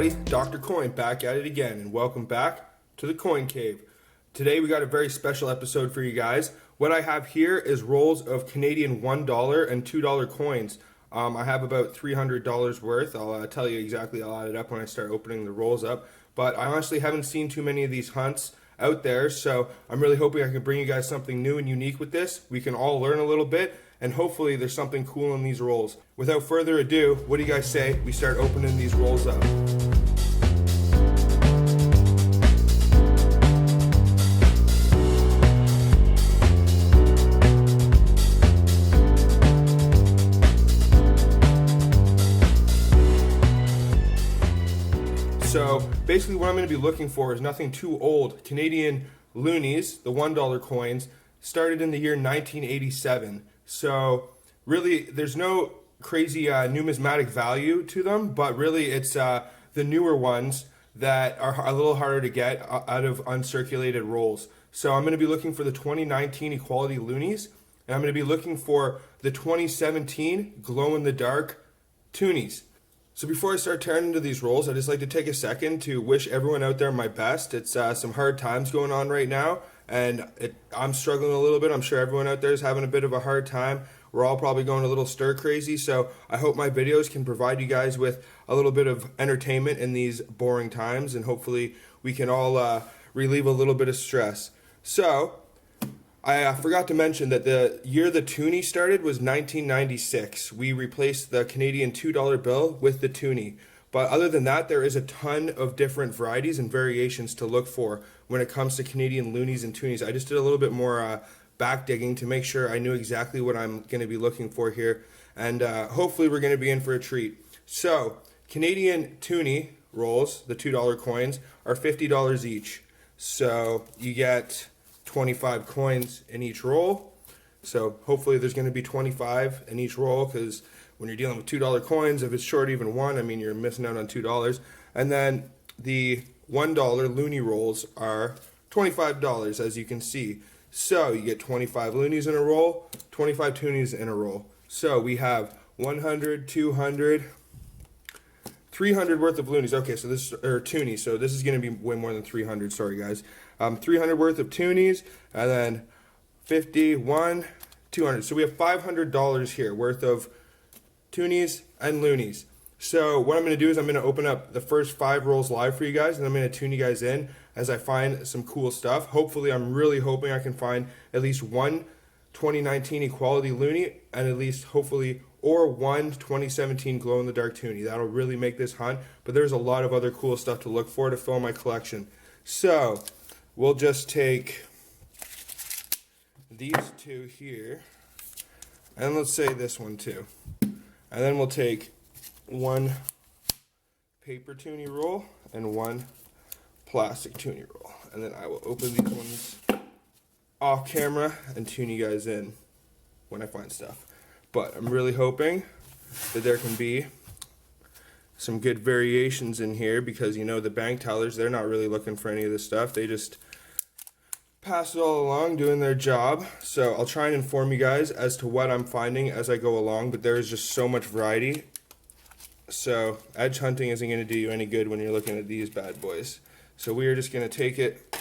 everybody, Dr. Coin back at it again, and welcome back to the Coin Cave. Today we got a very special episode for you guys. What I have here is rolls of Canadian $1 and $2 coins. I have about $300 worth. I'll tell you exactly, I'll add it up when I start opening the rolls up. But I honestly haven't seen too many of these hunts out there, so I'm really hoping I can bring you guys something new and unique with this. We can all learn a little bit, and hopefully there's something cool in these rolls. Without further ado, what do you guys say we start opening these rolls up? So basically what I'm going to be looking for is nothing too old. Canadian loonies, the $1 coins, started in the year 1987. So really there's no crazy numismatic value to them, but really it's the newer ones that are a little harder to get out of uncirculated rolls. So I'm going to be looking for the 2019 Equality Loonies, and I'm going to be looking for the 2017 glow-in-the-dark Toonies. So before I start tearing into these rolls, I'd just like to take a second to wish everyone out there my best. It's some hard times going on right now, and I'm struggling a little bit. I'm sure everyone out there is having a bit of a hard time. We're all probably going a little stir crazy, so I hope my videos can provide you guys with a little bit of entertainment in these boring times, and hopefully we can all relieve a little bit of stress. So I forgot to mention that the year the Toonie started was 1996. We replaced the Canadian $2 bill with the Toonie. But other than that, there is a ton of different varieties and variations to look for when it comes to Canadian loonies and Toonies. I just did a little bit more back digging to make sure I knew exactly what I'm going to be looking for here. And hopefully we're going to be in for a treat. So Canadian Toonie rolls, the $2 coins, are $50 each. So you get 25 coins in each roll, so hopefully there's going to be 25 in each roll, because when you're dealing with $2 coins, if it's short even one, I mean, you're missing out on $2. And then the $1 loonie rolls are $25, as you can see. So you get 25 loonies in a roll, 25 toonies in a roll. So we have 100, 200, 300 worth of loonies. Okay, so this or toonies. So this is going to be way more than 300. Sorry, guys. 300 worth of toonies, and then 51, 200. So we have $500 here worth of toonies and loonies. So what I'm going to do is I'm going to open up the first 5 rolls live for you guys, and I'm going to tune you guys in as I find some cool stuff. Hopefully, I'm really hoping I can find at least one 2019 Equality Loonie, and at least hopefully or one 2017 glow-in-the-dark Toonie. That'll really make this hunt, but there's a lot of other cool stuff to look for to fill my collection. So we'll just take these two here, and let's say this one too. And then we'll take one paper Toonie roll and one plastic Toonie roll. And then I will open these ones off camera and tune you guys in when I find stuff. But I'm really hoping that there can be some good variations in here, because you know the bank tellers, they're not really looking for any of this stuff. They just pass it all along, doing their job. So I'll try and inform you guys as to what I'm finding as I go along, but there is just so much variety. So edge hunting isn't going to do you any good when you're looking at these bad boys. So we are just going to take it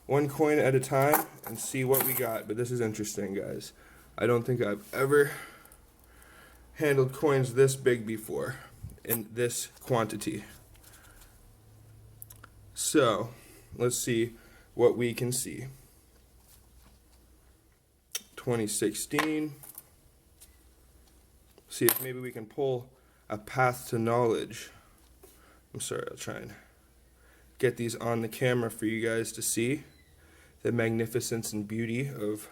one coin at a time and see what we got. But this is interesting, guys. I don't think I've ever handled coins this big before in this quantity. So let's see what we can see. 2016. See if maybe we can pull a path to knowledge. I'm sorry, I'll try and get these on the camera for you guys to see the magnificence and beauty of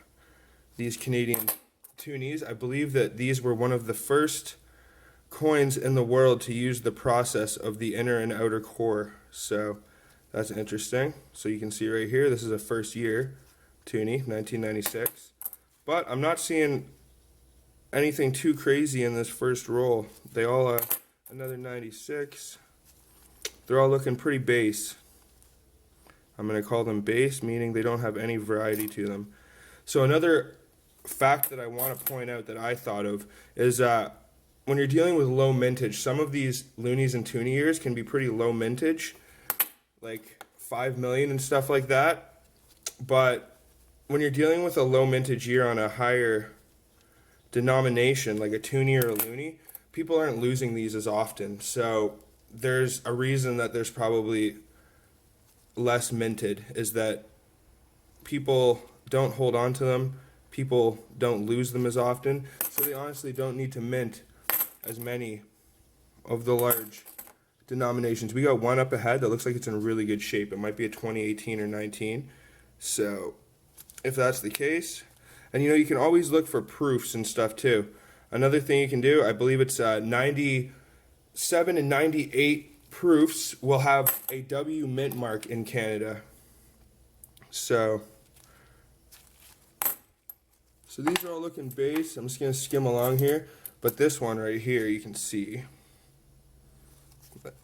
these Canadian Toonies. I believe that these were one of the first coins in the world to use the process of the inner and outer core. So that's interesting. So you can see right here, this is a first year Toonie, 1996. But I'm not seeing anything too crazy in this first roll. They all are another 96. They're all looking pretty base. I'm going to call them base, meaning they don't have any variety to them. So another fact that I want to point out that I thought of is when you're dealing with low mintage, some of these loonies and toonie years can be pretty low mintage, like 5 million and stuff like that. But when you're dealing with a low mintage year on a higher denomination, like a toonie or a loonie, people aren't losing these as often. So there's a reason that there's probably less minted, is that people don't hold on to them, people don't lose them as often, so they honestly don't need to mint as many of the large denominations. We got one up ahead that looks like it's in really good shape. It might be a 2018 or 19. So if that's the case, and you know, you can always look for proofs and stuff too. Another thing you can do, I believe it's 97 and 98 proofs will have a W mint mark in Canada. So these are all looking base. I'm just going to skim along here. But this one right here, you can see,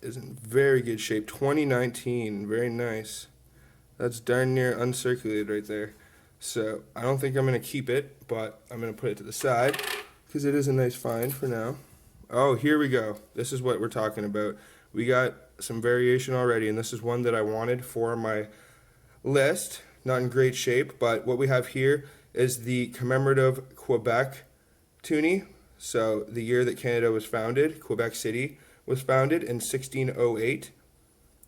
is in very good shape. 2019, very nice. That's darn near uncirculated right there. So I don't think I'm going to keep it, but I'm going to put it to the side because it is a nice find for now. Oh, here we go. This is what we're talking about. We got some variation already, and this is one that I wanted for my list. Not in great shape, but what we have here is the commemorative Quebec toonie. So the year that Canada was founded, Quebec City was founded in 1608.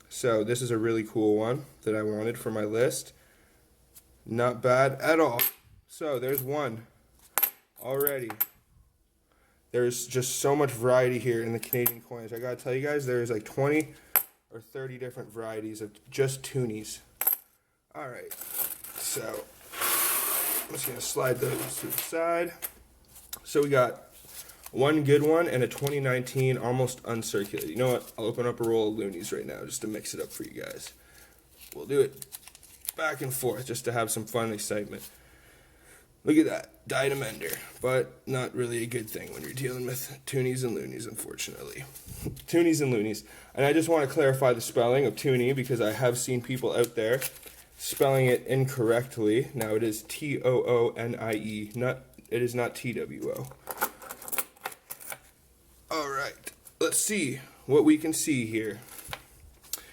So this is a really cool one that I wanted for my list. Not bad at all. So there's one already. There's just so much variety here in the Canadian coins. I gotta tell you guys, there's like 20 or 30 different varieties of just toonies. Alright, so I'm just going to slide those to the side. So we got one good one and a 2019 almost uncirculated. You know what? I'll open up a roll of loonies right now just to mix it up for you guys. We'll do it back and forth just to have some fun and excitement. Look at that. Dyed ender. But not really a good thing when you're dealing with toonies and loonies, unfortunately. Toonies and loonies. And I just want to clarify the spelling of toonie because I have seen people out there spelling it incorrectly. Now it is Toonie, it is not TWO. Alright, let's see what we can see here.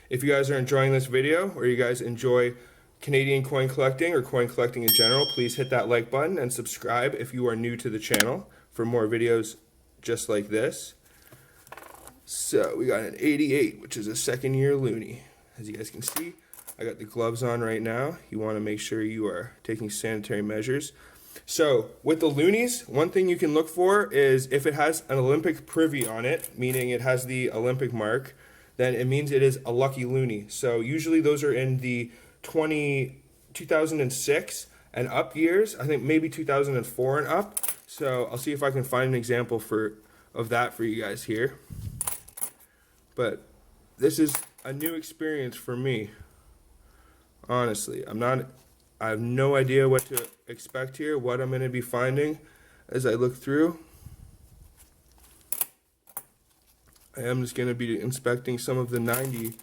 If you guys are enjoying this video, or you guys enjoy Canadian coin collecting or coin collecting in general, please hit that like button and subscribe if you are new to the channel for more videos just like this. So we got an 88, which is a second year loonie. As you guys can see, I got the gloves on right now. You want to make sure you are taking sanitary measures. So with the loonies, one thing you can look for is if it has an Olympic privy on it, meaning it has the Olympic mark, then it means it is a lucky loonie. So usually those are in the 2006 and up years. I think maybe 2004 and up. So I'll see if I can find an example of that for you guys here. But this is a new experience for me. Honestly, I have no idea what to expect here, what I'm going to be finding as I look through. I am just going to be inspecting some of the 90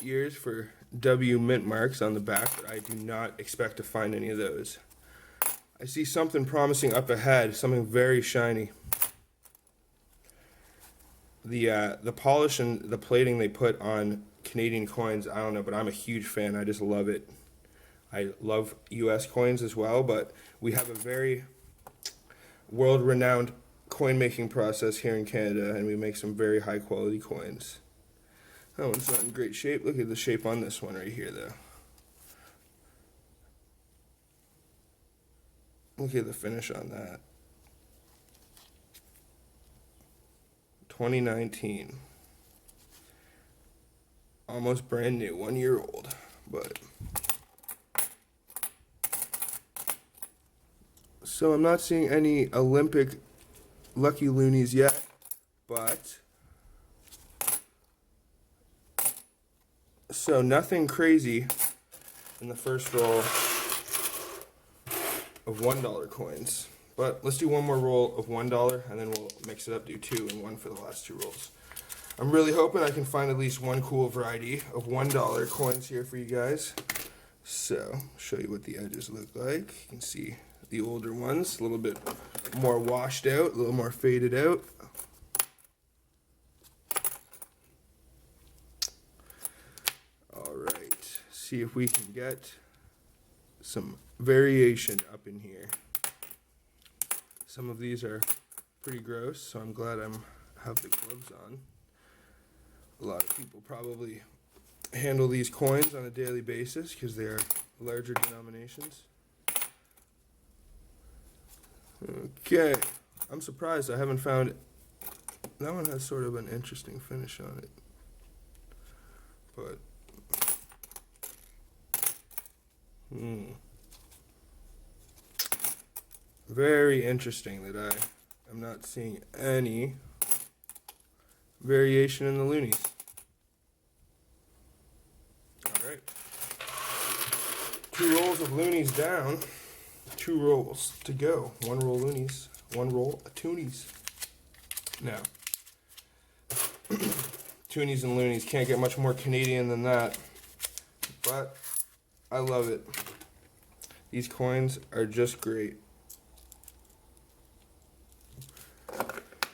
years for W mint marks on the back, but I do not expect to find any of those. I see something promising up ahead, something very shiny. The polish and the plating they put on Canadian coins, I don't know, but I'm a huge fan. I just love it. I love US coins as well, but we have a very world-renowned coin making process here in Canada, and we make some very high quality coins. That one's not in great shape. Look at the shape on this one right here though. Look at the finish on that. 2019. Almost brand new, 1 year old, but so I'm not seeing any Olympic lucky loonies yet, but so nothing crazy in the first roll of $1 coins. But let's do one more roll of $1 and then we'll mix it up, do 2 and 1 for the last 2 rolls. I'm really hoping I can find at least one cool variety of $1 coins here for you guys. So, I'll show you what the edges look like. You can see the older ones, a little bit more washed out, a little more faded out. see if we can get some variation up in here. Some of these are pretty gross, so I'm glad I have the gloves on. A lot of people probably handle these coins on a daily basis because they are larger denominations. Okay, I'm surprised I haven't found. That one has sort of an interesting finish on it, but very interesting that I am not seeing any variation in the loonies. Alright. 2 rolls of loonies down. 2 rolls to go. 1 roll loonies. 1 roll of toonies. Now, toonies and loonies can't get much more Canadian than that. But I love it. These coins are just great.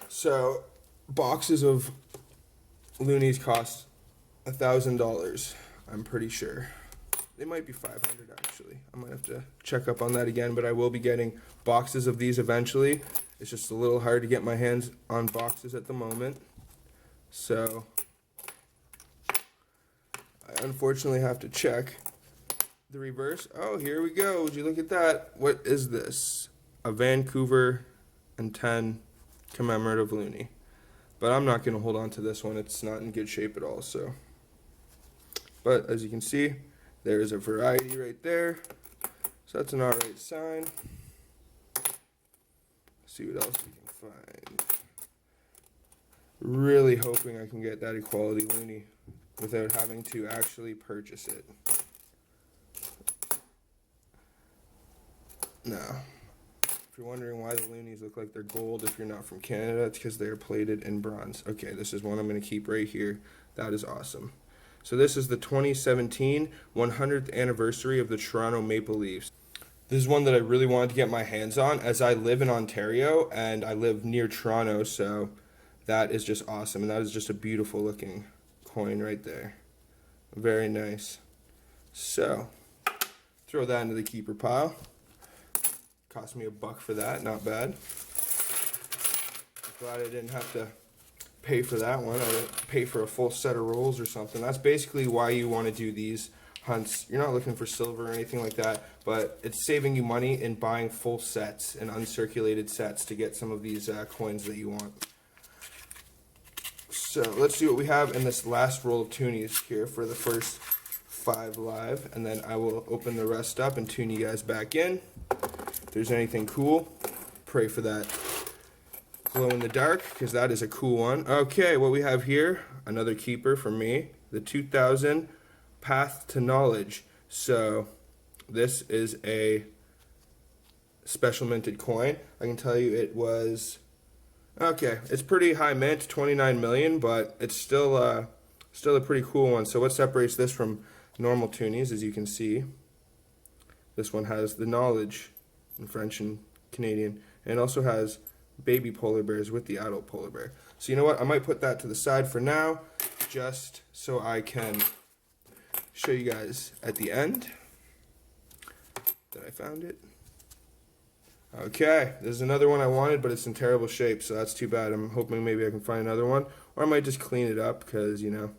So, boxes of loonies cost $1,000, I'm pretty sure. They might be $500 actually. I might have to check up on that again, but I will be getting boxes of these eventually. It's just a little hard to get my hands on boxes at the moment. So, I unfortunately have to check the reverse. Oh, here we go. Would you look at that? What is this? A Vancouver and 10 commemorative loonie. But I'm not going to hold on to this one. It's not in good shape at all. So, but as you can see, there is a variety right there. So that's an alright sign. See what else we can find. Really hoping I can get that equality loonie without having to actually purchase it. Now, if you're wondering why the loonies look like they're gold if you're not from Canada, it's because they're plated in bronze. Okay, this is one I'm going to keep right here. That is awesome. So this is the 2017 100th anniversary of the Toronto Maple Leafs. This is one that I really wanted to get my hands on as I live in Ontario and I live near Toronto, so that is just awesome. And that is just a beautiful looking coin right there. Very nice. So, throw that into the keeper pile. Cost me $1 for that, not bad. Glad I didn't have to pay for that one. I didn't pay for a full set of rolls or something. That's basically why you want to do these hunts. You're not looking for silver or anything like that, but it's saving you money in buying full sets and uncirculated sets to get some of these coins that you want. So let's see what we have in this last roll of toonies here for the first 5 live, and then I will open the rest up and tune you guys back in. If there's anything cool, pray for that glow in the dark, because that is a cool one. Okay, what we have here, another keeper for me, the 2000 Path to Knowledge. So this is a special minted coin. I can tell you it was, okay, it's pretty high mint, 29 million, but it's still a pretty cool one. So what separates this from normal toonies, as you can see, this one has the knowledge in French and Canadian, and it also has baby polar bears with the adult polar bear. So you know what, I might put that to the side for now, just so I can show you guys at the end that I found it. Okay, this is another one I wanted, but it's in terrible shape, so that's too bad. I'm hoping maybe I can find another one, or I might just clean it up because, you know,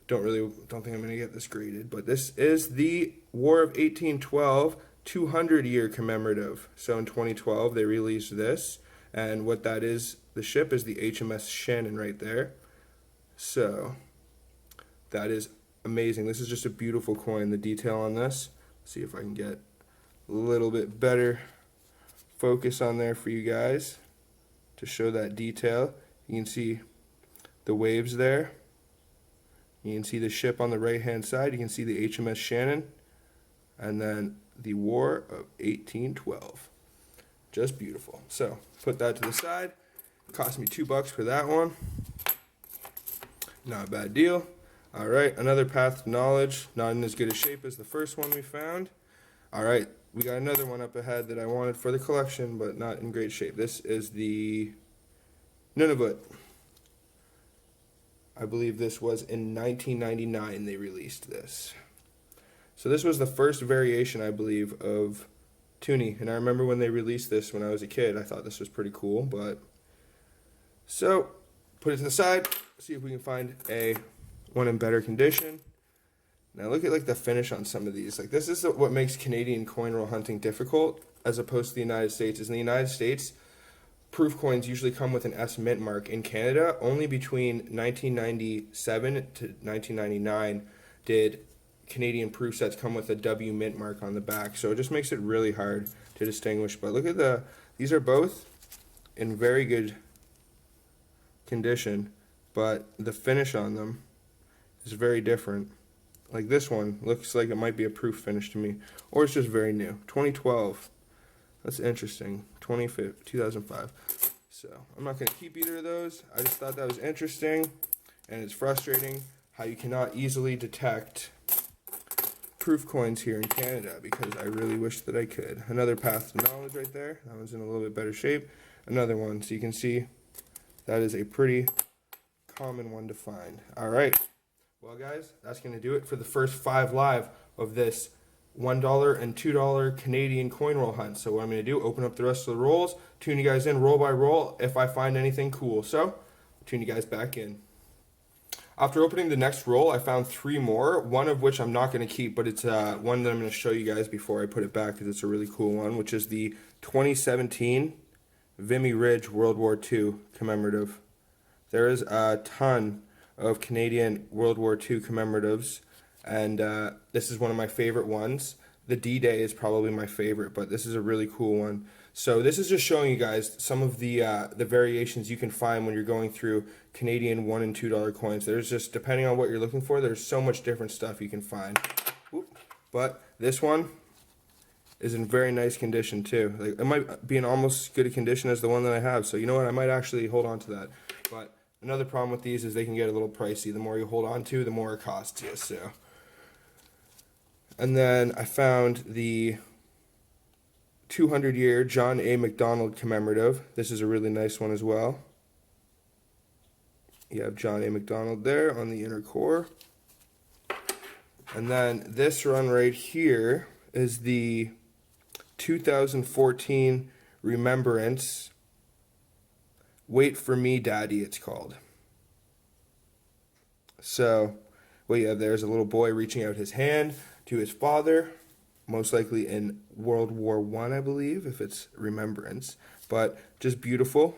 don't think I'm going to get this graded. But this is the War of 1812 200-year commemorative. So in 2012 they released this, and what that is, the ship is the HMS Shannon right there. So that is amazing. This is just a beautiful coin. The detail on this, let's see if I can get a little bit better focus on there for you guys to show that detail. You can see the waves there. You can see the ship on the right hand side. You can see the HMS Shannon, and then the War of 1812. Just beautiful. So put that to the side. Cost me $2 for that one. Not a bad deal. Alright, another Path to Knowledge. Not in as good a shape as the first one we found. Alright, we got another one up ahead that I wanted for the collection, but not in great shape. This is the Nunavut. I believe this was in 1999 they released this. So this was the first variation, I believe, of Toonie, and I remember when they released this when I was a kid, I thought this was pretty cool, but so put it to the side, see if we can find a one in better condition. Now look at like the finish on some of these. Like this is what makes Canadian coin roll hunting difficult as opposed to the United States. Is in the United States, proof coins usually come with an S mint mark. In Canada, only between 1997 to 1999 did Canadian proof sets come with a W mint mark on the back. So it just makes it really hard to distinguish. But look at these are both in very good condition, but the finish on them is very different. Like this one looks like it might be a proof finish to me, or it's just very new. 2012. That's interesting. 2005. So I'm not going to keep either of those. I just thought that was interesting, and it's frustrating how you cannot easily detect proof coins here in Canada, because I really wish that I could. Another path to knowledge right there. That one's in a little bit better shape. Another one, so you can see that is a pretty common one to find. All right. Well, guys, that's going to do it for the first 5 live of this $1 and $2 Canadian coin roll hunt. So what I'm going to do, open up the rest of the rolls, tune you guys in roll by roll if I find anything cool. So, tune you guys back in. After opening the next roll, I found 3 more, one of which I'm not going to keep, but it's one that I'm going to show you guys before I put it back because it's a really cool one, which is the 2017 Vimy Ridge World War II commemorative. There is a ton of Canadian World War II commemoratives, and this is one of my favorite ones. The D-Day is probably my favorite, but this is a really cool one. So this is just showing you guys some of the variations you can find when you're going through Canadian $1 and $2 coins. There's just, depending on what you're looking for, there's so much different stuff you can find. But this one is in very nice condition too. Like, it might be in almost good a condition as the one that I have. So you know what, I might actually hold on to that. But another problem with these is they can get a little pricey. The more you hold on to, the more it costs you. So, and then I found the 200-year John A. MacDonald commemorative. This is a really nice one as well. You have John A. MacDonald there on the inner core. And then this run right here is the 2014 Remembrance Wait for Me Daddy, it's called. So what you have there is a little boy reaching out his hand to his father, most likely in World War I believe, if it's Remembrance. But just beautiful.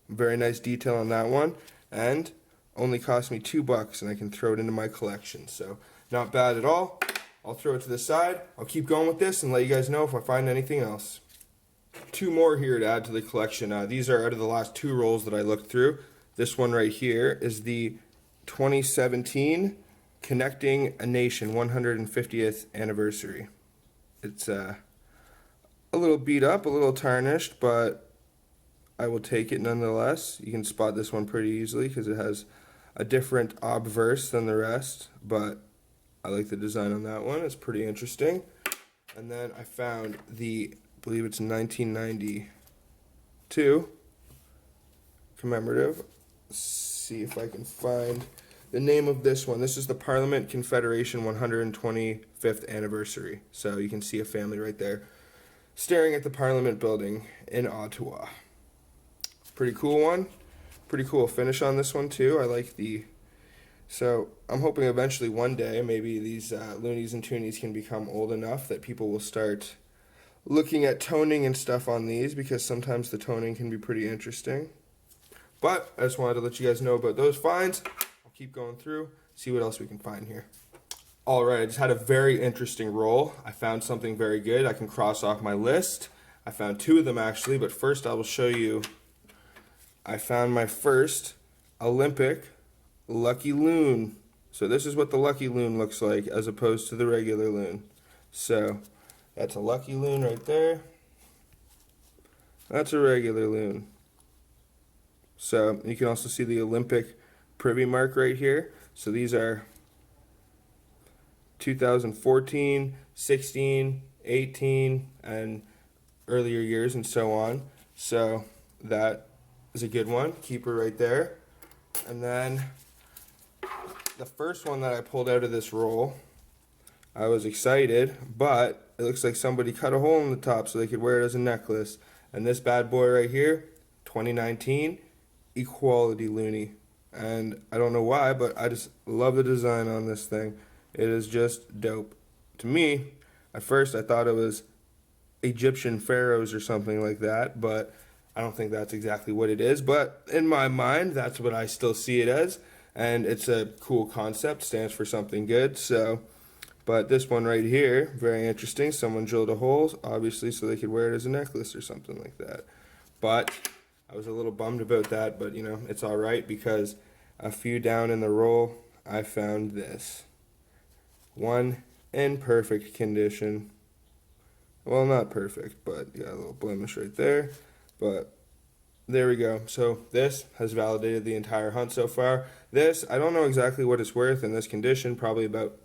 Very nice detail on that one. And only cost me $2, and I can throw it into my collection. So not bad at all. I'll throw it to the side. I'll keep going with this and let you guys know if I find anything else. 2 more here to add to the collection. These are out of the last 2 rolls that I looked through. This one right here is the 2017 Connecting a Nation 150th anniversary. It's a little beat up, a little tarnished, but I will take it nonetheless. You can spot this one pretty easily because it has a different obverse than the rest, but I like the design on that one. It's pretty interesting. And then I found the, I believe it's 1992 commemorative. Let's see if I can find the name of this one. This is the Parliament Confederation 125th anniversary. So you can see a family right there staring at the Parliament building in Ottawa. Pretty cool one. Pretty cool finish on this one too. I like the... So I'm hoping eventually one day maybe these loonies and toonies can become old enough that people will start looking at toning and stuff on these, because sometimes the toning can be pretty interesting. But I just wanted to let you guys know about those finds. I'll keep going through, see what else we can find here. Alright, I just had a very interesting roll. I found something very good I can cross off my list. I found 2 of them actually, but first I will show you. I found my first Olympic Lucky Loon. So this is what the Lucky Loon looks like as opposed to the regular loon. So that's a Lucky Loon right there. That's a regular loon. So you can also see the Olympic privy mark right here. So these are 2014, 16, 18, and earlier years and so on. So that is a good one. Keep her right there. And then the first one that I pulled out of this roll, I was excited, but it looks like somebody cut a hole in the top so they could wear it as a necklace. And this bad boy right here, 2019, Equality Loonie. And I don't know why, but I just love the design on this thing. It is just dope. To me, at first I thought it was Egyptian pharaohs or something like that, but I don't think that's exactly what it is. But in my mind, that's what I still see it as. And it's a cool concept, stands for something good. So, but this one right here, very interesting. Someone drilled a hole, obviously, so they could wear it as a necklace or something like that. But I was a little bummed about that, but you know, it's all right because a few down in the roll, I found this. One in perfect condition. Well, not perfect, but you got a little blemish right there. But there we go. So this has validated the entire hunt so far. This, I don't know exactly what it's worth in this condition. Probably about,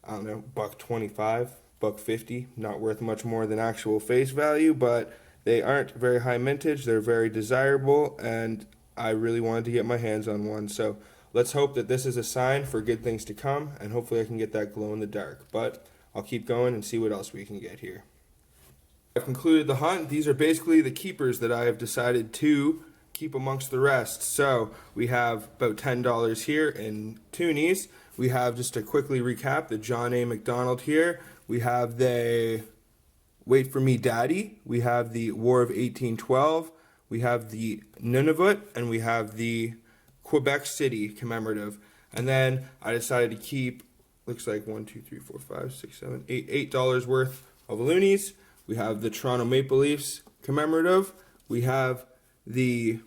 I don't know, $1.25, $1.50. Not worth much more than actual face value, but they aren't very high mintage. They're very desirable, and I really wanted to get my hands on one. So let's hope that this is a sign for good things to come, and hopefully I can get that glow in the dark. But I'll keep going and see what else we can get here. I've concluded the hunt. These are basically the keepers that I have decided to keep amongst the rest. So we have about $10 here in Toonies. We have, just to quickly recap, the John A. McDonald here. We have the Wait For Me Daddy. We have the War of 1812. We have the Nunavut, and we have the Quebec City commemorative. And then I decided to keep, looks like $8 worth of loonies. We have the Toronto Maple Leafs commemorative. We have the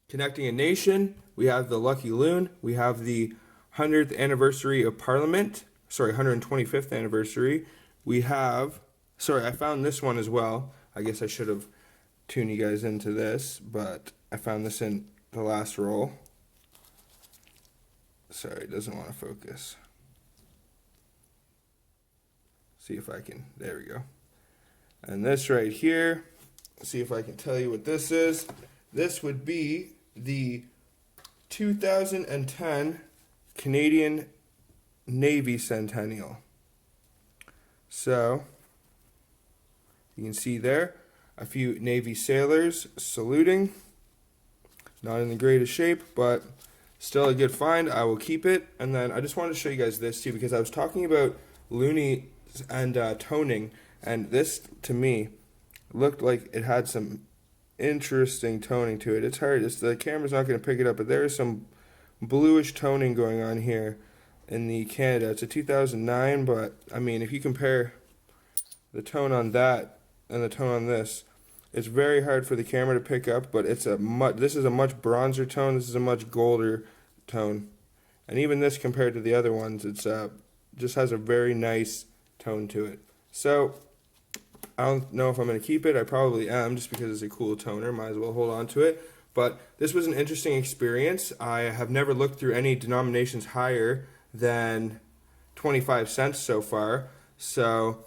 Connecting a Nation. We have the Lucky Loon. We have the 100th anniversary of Parliament. Sorry, 125th anniversary. We have, sorry, I found this one as well. I guess I should have tuned you guys into this, but I found this in the last roll. Sorry, it doesn't want to focus. See if I can, there we go. And this right here, see if I can tell you what this is. This would be the 2010 Canadian Navy Centennial. So, you can see there, a few Navy sailors saluting. Not in the greatest shape, but still a good find. I will keep it. And then I just wanted to show you guys this too, because I was talking about loonie and toning, and this to me looked like it had some interesting toning to it. It's hard, the camera's not going to pick it up, but there is some bluish toning going on here in the Canada. It's a 2009, but I mean, if you compare the tone on that and the tone on this, it's very hard for the camera to pick up, but this is a much bronzer tone, this is a much golder tone. And even this compared to the other ones, it's just has a very nice tone to it. So I don't know if I'm going to keep it. I probably am, just because it's a cool toner. Might as well hold on to it. But this was an interesting experience. I have never looked through any denominations higher than 25 cents so far. So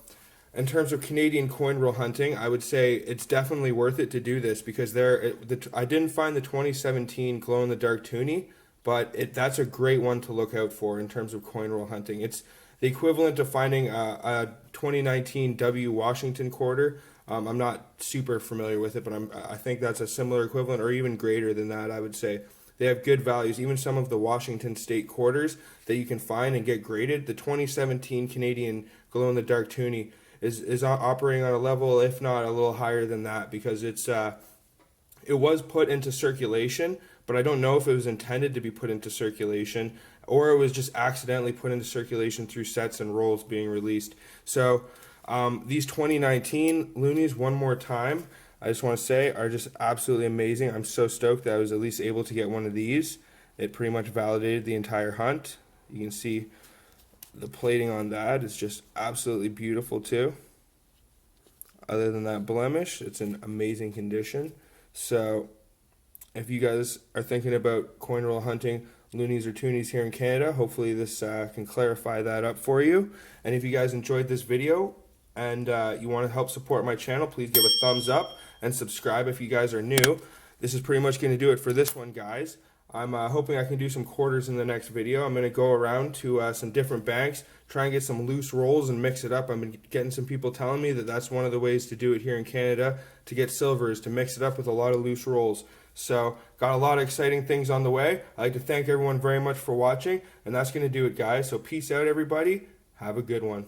in terms of Canadian coin roll hunting, I would say it's definitely worth it to do this, because I didn't find the 2017 glow in the dark toonie, but that's a great one to look out for in terms of coin roll hunting. It's the equivalent of finding a 2019 W Washington quarter. I'm not super familiar with it, but I think that's a similar equivalent, or even greater than that, I would say. They have good values. Even some of the Washington State quarters that you can find and get graded, the 2017 Canadian glow-in-the-dark toonie is operating on a level, if not a little higher than that, because it was put into circulation, but I don't know if it was intended to be put into circulation, or it was just accidentally put into circulation through sets and rolls being released. So these 2019 loonies, one more time, I just want to say, are just absolutely amazing. I'm so stoked that I was at least able to get one of these. It pretty much validated the entire hunt. You can see the plating on that is just absolutely beautiful too. Other than that blemish, it's in amazing condition. So if you guys are thinking about coin roll hunting loonies or toonies here in Canada, hopefully this can clarify that up for you. And if you guys enjoyed this video and you want to help support my channel, please give a thumbs up and subscribe if you guys are new. This is pretty much going to do it for this one, guys. I'm hoping I can do some quarters in the next video. I'm going to go around to some different banks, try and get some loose rolls and mix it up. I've been getting some people telling me that that's one of the ways to do it here in Canada to get silver, is to mix it up with a lot of loose rolls. So got a lot of exciting things on the way. I'd like to thank everyone very much for watching, and that's going to do it, guys. So peace out, everybody. Have a good one.